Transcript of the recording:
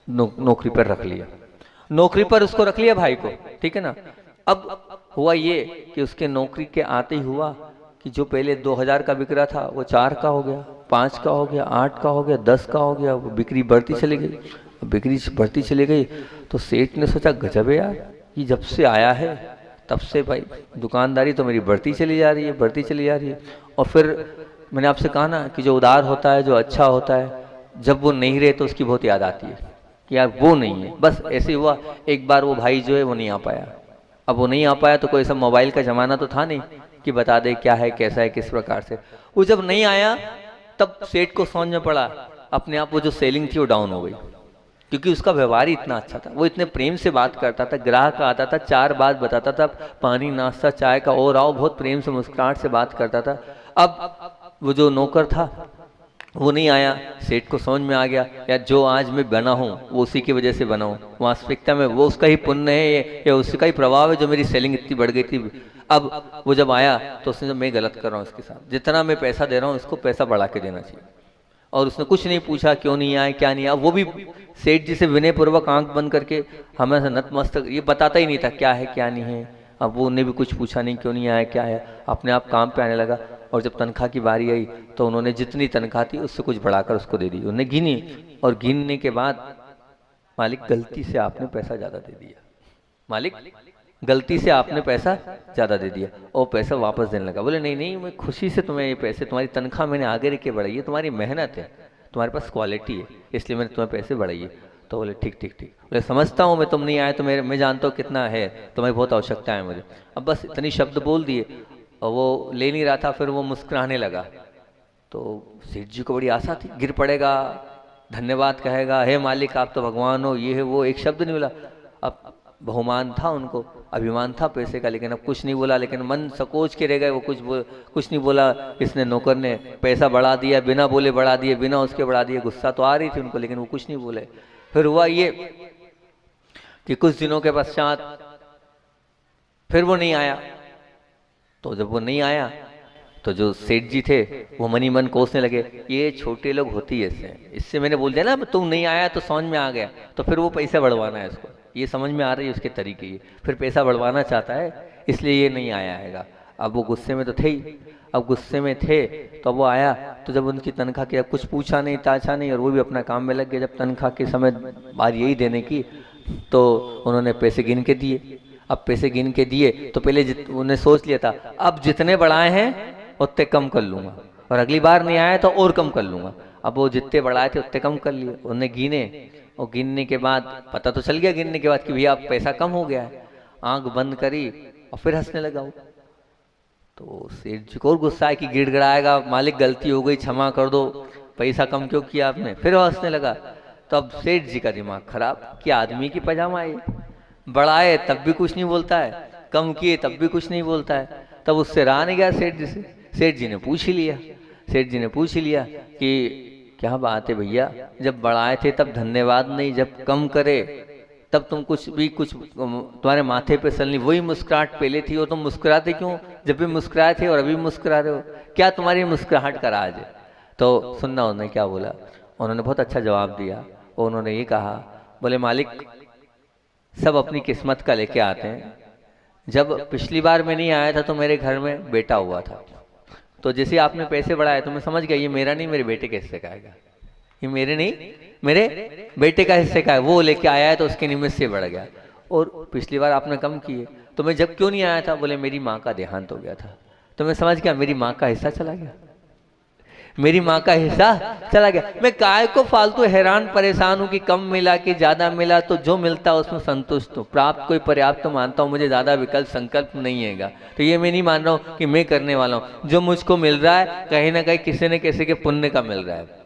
नौकरी पर रख लिया, नौकरी पर उसको रख लिया भाई को, ठीक है ना। अब हुआ ये कि उसके नौकरी के आते ही हुआ कि जो पहले 2000 का बिक रहा था वो 4 का हो गया, 5 का हो गया, 8 का हो गया, 10 का हो गया, वो बिक्री बढ़ती चली गई। बिक्री बढ़ती चली गई तो सेठ ने सोचा गजब है यार, ये जब से आया है तब से भाई दुकानदारी तो मेरी बढ़ती चली जा रही है, बढ़ती चली जा रही है। और फिर मैंने आपसे कहा ना कि जो उदार होता है, जो अच्छा होता है, जब वो नहीं रहे तो उसकी बहुत याद आती है कि यार वो नहीं है। बस ऐसे हुआ, एक बार वो भाई जो है वो नहीं आ पाया। अब वो नहीं आ पाया तो कोई सब मोबाइल का ज़माना तो था नहीं कि बता दे क्या है, कैसा है, किस प्रकार से। वो जब नहीं आया तब सेठ को समझ में पड़ा अपने आप वो जो सेलिंग थी वो डाउन हो गई, क्योंकि उसका व्यवहार ही इतना अच्छा था, वो इतने प्रेम से बात करता था, ग्राहक आता था 4 बात बताता था, पानी नाश्ता चाय का और आओ, बहुत प्रेम से मुस्कुराहट से बात करता था। अब वो जो नौकर था वो नहीं आया, सेठ को समझ में आ गया यार जो आज मैं बना हूँ वो उसी की वजह से बना हूँ, वास्तविकता में वो उसका ही पुण्य है या उसका ही प्रभाव है जो मेरी सेलिंग इतनी बढ़ गई थी। अब वो जब आया तो उसने जब मैं गलत कर रहा हूँ इसके साथ, जितना मैं पैसा दे रहा हूँ इसको पैसा बढ़ा के देना चाहिए। और उसने कुछ नहीं पूछा क्यों नहीं आया क्या नहीं आया, वो भी सेठ जी से विनय पूर्वक आंख बंद करके हमें नतमस्तक, ये बताता ही नहीं था क्या है क्या नहीं है। अब वो उन्हें भी कुछ पूछा नहीं क्यों नहीं आया क्या है, अपने आप काम पे आने लगा। और जब तनख्वाह की बारी आई तो उन्होंने जितनी तनख्वाह थी उससे कुछ बढ़ाकर उसको दे दी, उन्होंने गिनी और गिनने के बाद मालिक गलती से आपने पैसा ज़्यादा दे दिया, मालिक गलती से आपने पैसा ज़्यादा दे दिया। और पैसा वापस देने लगा, बोले नहीं नहीं मैं खुशी से तुम्हें ये पैसे, तुम्हारी तनख्वाह मैंने आगे रख के बढ़ाई है, तुम्हारी मेहनत है, तुम्हारे पास क्वालिटी है, इसलिए मैंने तुम्हें पैसे बढ़ाई है। तो बोले ठीक ठीक ठीक, बोले समझता हूँ मैं, तुम नहीं आए तो मेरे, मैं जानता हूँ कितना है, तुम्हें बहुत आवश्यकता है मुझे। अब बस इतनी शब्द बोल दिए और वो ले नहीं रहा था, फिर वो मुस्कुराने लगा। तो सेठ जी को बड़ी आशा थी गिर पड़ेगा, धन्यवाद कहेगा, हे मालिक आप तो भगवान हो, ये है वो, एक शब्द नहीं बोला। अब बहुमान था उनको, अभिमान था पैसे का, लेकिन अब कुछ नहीं बोला, लेकिन मन सकोच के रह गए, वो कुछ नहीं बोला। इसने नौकर ने पैसा बढ़ा दिया, बिना बोले बढ़ा दिए, बिना उसके बढ़ा दिए, गुस्सा तो आ रही थी उनको लेकिन वो कुछ नहीं बोले। फिर हुआ ये कि कुछ दिनों के पश्चात फिर वो नहीं आया। तो जब वो नहीं आया तो जो सेठ जी थे वो मनी मन कोसने लगे, ये छोटे लोग होती है ऐसे, इससे मैंने बोल दिया ना तुम नहीं आया तो समझ में आ गया, तो फिर वो पैसा बढ़वाना है इसको, ये समझ में आ रही है उसके तरीके, ये फिर पैसा बढ़वाना चाहता है इसलिए ये नहीं आया हैगा। अब वो गुस्से में तो थे ही, अब गुस्से में थे तो अब वो आया तो जब उनकी तनख्वाह की, अब कुछ पूछा नहीं ताछा नहीं और वो भी अपना काम में लग गया। जब तनख्वाह के समय बात यही देने की तो उन्होंने पैसे गिन के दिए। अब पैसे गिन के दिए तो पहले उन्हें सोच लिया था अब जितने बढ़ाए हैं उतने कम कर लूंगा, और अगली बार नहीं आया तो और कम कर लूंगा। अब वो जितने बढ़ाए थे उतने कम कर लिए, उन्हें गिने और गिनने के बाद पता तो चल गया गिनने के बाद कि भैया अब पैसा कम हो गया है। आंख बंद करी और फिर हंसने लगा वो। तो सेठ जी को और गुस्सा है कि गिड़गिड़ाएगा, मालिक गलती हो गई क्षमा कर दो, पैसा कम क्यों किया आपने, फिर वो हंसने लगा। तो अब सेठ जी का दिमाग खराब कि आदमी की पजामा है, बढ़ाए तब भी कुछ नहीं बोलता है, कम किए तब भी कुछ नहीं बोलता है। तब उससे रहा नहीं गया सेठ जी से, सेठ जी ने पूछ ही लिया, सेठ जी ने पूछ ही लिया कि क्या बात है भैया, जब बढ़ाए थे तब धन्यवाद नहीं, जब कम करे तब तुम कुछ भी कुछ तुम्हारे माथे पे सलनी, वही मुस्कुराहट पहले थी और तुम मुस्कुराते क्यों जब भी मुस्कुराए थे और अभी मुस्कुरा रहे हो, क्या तुम्हारी मुस्कुराहट का राज है। तो सुनना उन्होंने क्या बोला, उन्होंने बहुत अच्छा जवाब दिया। उन्होंने ये कहा, बोले मालिक सब अपनी किस्मत का लेके आते हैं, जब पिछली बार मैं नहीं आया था तो मेरे घर में बेटा हुआ था, तो जैसे आपने पैसे बढ़ाए तो मैं समझ गया ये मेरा नहीं मेरे बेटे के हिस्से का आएगा, ये मेरे नहीं मेरे बेटे का हिस्से का है, वो लेके आया है तो उसके निमित्त से बढ़ गया। और पिछली बार आपने कम किए तो मैं जब क्यों नहीं आया था, बोले मेरी माँ का देहांत हो गया था, तो मैं समझ गया मेरी माँ का हिस्सा चला गया, मेरी माँ का हिस्सा चला गया। मैं काय को फालतू हैरान परेशान हूँ कि कम मिला कि ज्यादा मिला, तो जो मिलता है उसमें संतुष्ट हूँ, प्राप्त कोई पर्याप्त तो मानता हूँ, मुझे ज्यादा विकल्प संकल्प नहीं हैगा। तो ये मैं नहीं मान रहा हूँ कि मैं करने वाला हूँ, जो मुझको मिल रहा है कहीं ना कहीं किसी न किसी के पुण्य का मिल रहा है।